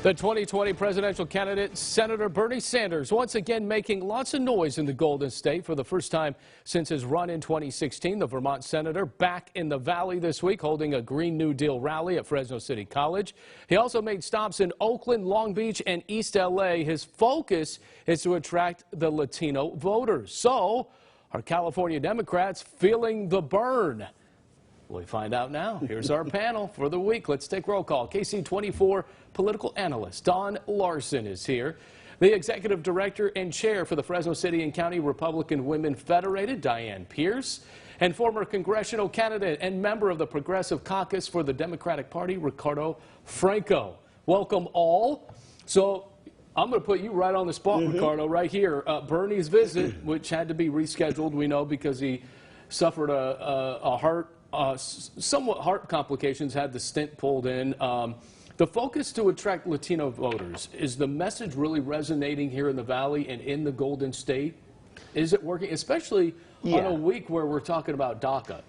The 2020 presidential candidate, Senator Bernie Sanders, once again making lots of noise in the Golden State for the first time since his run in 2016. The Vermont senator back in the Valley this week holding a Green New Deal rally at Fresno City College. He also made stops in Oakland, Long Beach, and East L.A. His focus is to attract the Latino voters. So, are California Democrats feeling the burn? We find out now. Here's our panel for the week. Let's take roll call. KC24 political analyst Don Larson is here. The executive director and chair for the Fresno City and County Republican Women Federated, Diane Pierce, and former congressional candidate and member of the Progressive Caucus for the Democratic Party, Ricardo Franco. Welcome all. So I'm going to put you right on the spot, Ricardo, right here. Bernie's visit, which had to be rescheduled, we know, because he suffered somewhat heart complications, had the stent pulled in. The focus to attract Latino voters, is the message really resonating here in the Valley and in the Golden State? Is it working, especially on a week where we're talking about DACA?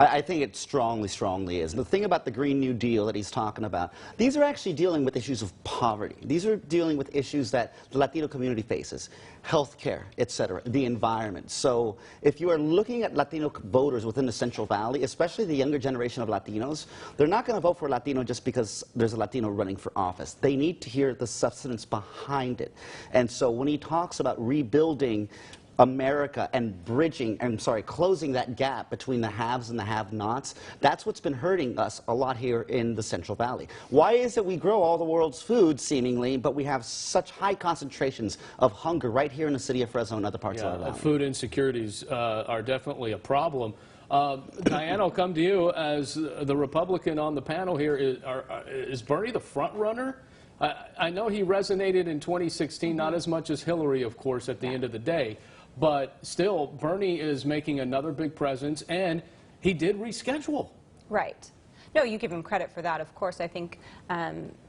I think it strongly is. The thing about the Green New Deal that he's talking about, these are actually dealing with issues of poverty. These are dealing with issues that the Latino community faces, health care, etc., the environment. So if you are looking at Latino voters within the Central Valley, especially the younger generation of Latinos, they're not going to vote for a Latino just because there's a Latino running for office. They need to hear the substance behind it. And so when he talks about rebuilding America and closing that gap between the haves and the have-nots, that's what's been hurting us a lot here in the Central Valley. Why is it we grow all the world's food, seemingly, but we have such high concentrations of hunger right here in the city of Fresno and other parts of our valley? Food insecurities are definitely a problem. Diane, I'll come to you as the Republican on the panel here. Is Bernie the front runner? I know he resonated in 2016, not as much as Hillary, of course, at the end of the day. But still, Bernie is making another big presence, and he did reschedule. Right. No, you give him credit for that, of course. I think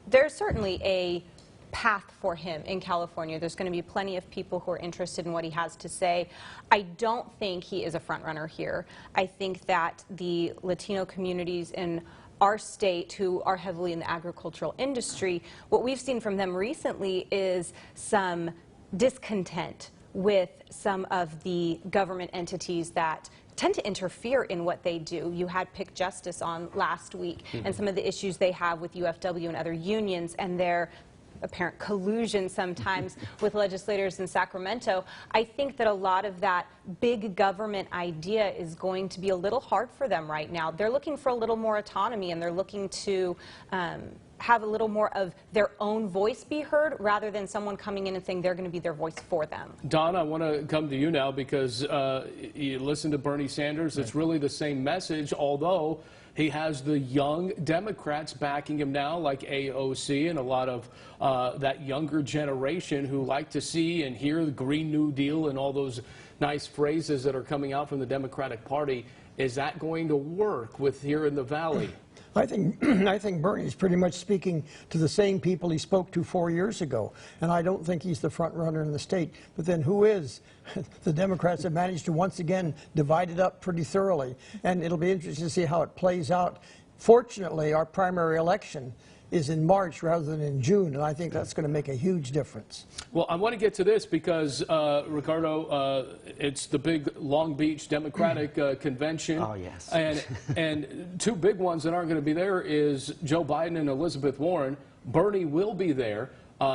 there's certainly a path for him in California. There's going to be plenty of people who are interested in what he has to say. I don't think he is a front runner here. I think that the Latino communities in our state who are heavily in the agricultural industry, what we've seen from them recently is some discontent with some of the government entities that tend to interfere in what they do. You had Pick Justice on last week, and some of the issues they have with UFW and other unions and their apparent collusion sometimes with legislators in Sacramento. I think that a lot of that big government idea is going to be a little hard for them right now. They're looking for a little more autonomy, and they're looking to have a little more of their own voice be heard rather than someone coming in and saying they're going to be their voice for them. Don, I want to come to you now because you listen to Bernie Sanders. It's really the same message, although he has the young Democrats backing him now, like AOC and a lot of that younger generation who like to see and hear the Green New Deal and all those nice phrases that are coming out from the Democratic Party. Is that going to work with here in the Valley? I think Bernie's pretty much speaking to the same people he spoke to 4 years ago, and I don't think he's the front runner in the state. But then who is? The Democrats have managed to once again divide it up pretty thoroughly, and it'll be interesting to see how it plays out. Fortunately, our primary election is in March rather than in June, and I think that's going to make a huge difference. Well, I want to get to this because, Ricardo, it's the big Long Beach Democratic Convention. Oh, yes. And two big ones that aren't going to be there is Joe Biden and Elizabeth Warren. Bernie will be there.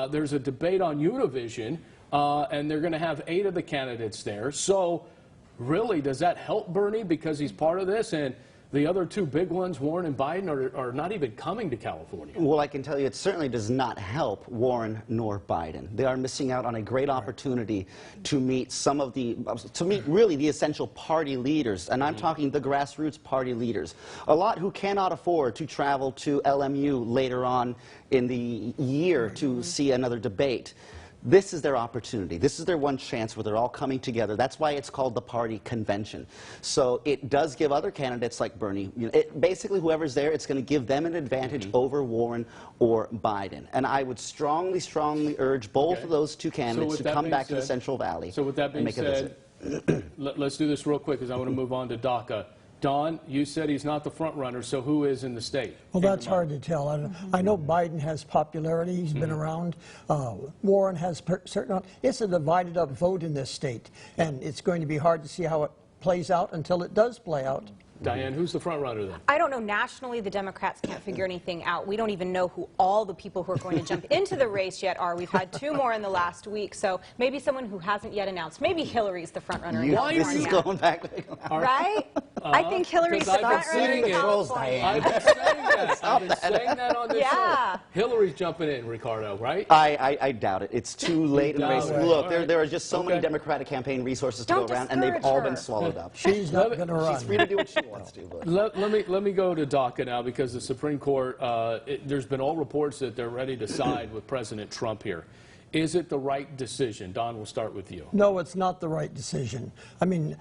There's a debate on Univision, and they're going to have 8 of the candidates there. So, really, does that help Bernie because he's part of this? And the other two big ones, Warren and Biden, are not even coming to California. Well, I can tell you it certainly does not help Warren nor Biden. They are missing out on a great opportunity to meet really the essential party leaders, and I'm talking the grassroots party leaders. A lot who cannot afford to travel to LMU later on in the year to see another debate. This is their opportunity. This is their one chance where they're all coming together. That's why it's called the party convention. So it does give other candidates like Bernie, basically whoever's there, it's going to give them an advantage over Warren or Biden. And I would strongly, strongly urge both of those two candidates to come back to the Central Valley. So with that being said, let's do this real quick because I want to move on to DACA. Don, you said he's not the front runner, so who is in the state? Well, that's hard to tell. I know Biden has popularity. He's been around. Warren has certain. It's a divided up vote in this state, and it's going to be hard to see how it plays out until it does play out. Diane, who's the front runner then? I don't know. Nationally, the Democrats can't figure anything out. We don't even know who all the people who are going to jump into the race yet are. We've had 2 more in the last week, so maybe someone who hasn't yet announced. Maybe Hillary's the front runner in California. This is going back. Right? I think Hillary's the front runner in California. I've been saying that. I've been saying that on this show. Hillary's jumping in, Ricardo, right? I doubt it. It's too late in the race. Look, right. there are just so many Democratic campaign resources to go around, and they've all been swallowed up. She's not going to run. She's free to do what she wants to. But. Let me go to DACA now, because the Supreme Court, there's been all reports that they're ready to side with President Trump here. Is it the right decision? Don, we'll start with you. No, it's not the right decision. I mean,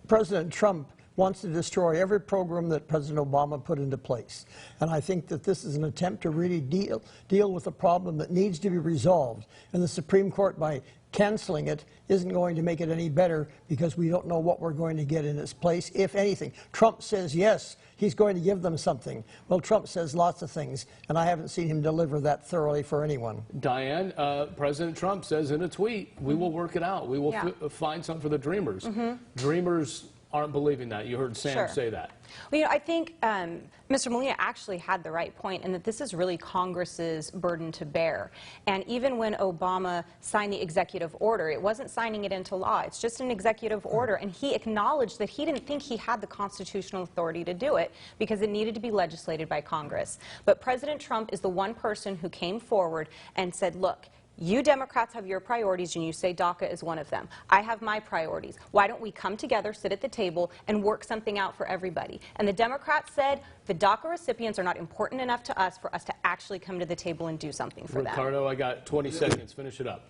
President Trump wants to destroy every program that President Obama put into place. And I think that this is an attempt to really deal with a problem that needs to be resolved. And the Supreme Court, by canceling it, isn't going to make it any better, because we don't know what we're going to get in its place, if anything. Trump says, yes, he's going to give them something. Well, Trump says lots of things, and I haven't seen him deliver that thoroughly for anyone. Diane, President Trump says in a tweet, we will work it out. We will find something for the Dreamers. Dreamers aren't believing that. You heard Sam say that. Well, you know, I think Mr. Molina actually had the right point in that this is really Congress's burden to bear. And even when Obama signed the executive order, it wasn't signing it into law. It's just an executive order. And he acknowledged that he didn't think he had the constitutional authority to do it, because it needed to be legislated by Congress. But President Trump is the one person who came forward and said, look, you Democrats have your priorities, and you say DACA is one of them. I have my priorities. Why don't we come together, sit at the table, and work something out for everybody? And the Democrats said the DACA recipients are not important enough to us for us to actually come to the table and do something for them. Ricardo, I got 20 seconds. Finish it up.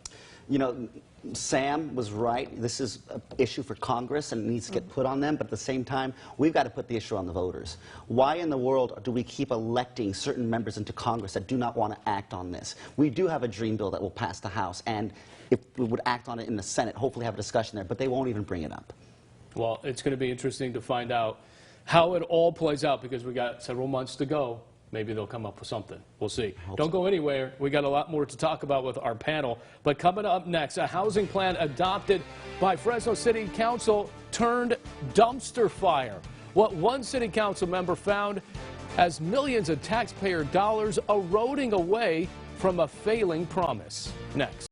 You know, Sam was right. This is an issue for Congress, and it needs to get put on them. But at the same time, we've got to put the issue on the voters. Why in the world do we keep electing certain members into Congress that do not want to act on this? We do have a dream bill that will pass the House, and if we would act on it in the Senate, hopefully have a discussion there, but they won't even bring it up. Well, it's going to be interesting to find out how it all plays out, because we got several months to go. Maybe they'll come up with something. We'll see. Don't go anywhere. We got a lot more to talk about with our panel. But coming up next, a housing plan adopted by Fresno City Council turned dumpster fire. What one city council member found as millions of taxpayer dollars eroding away from a failing promise. Next.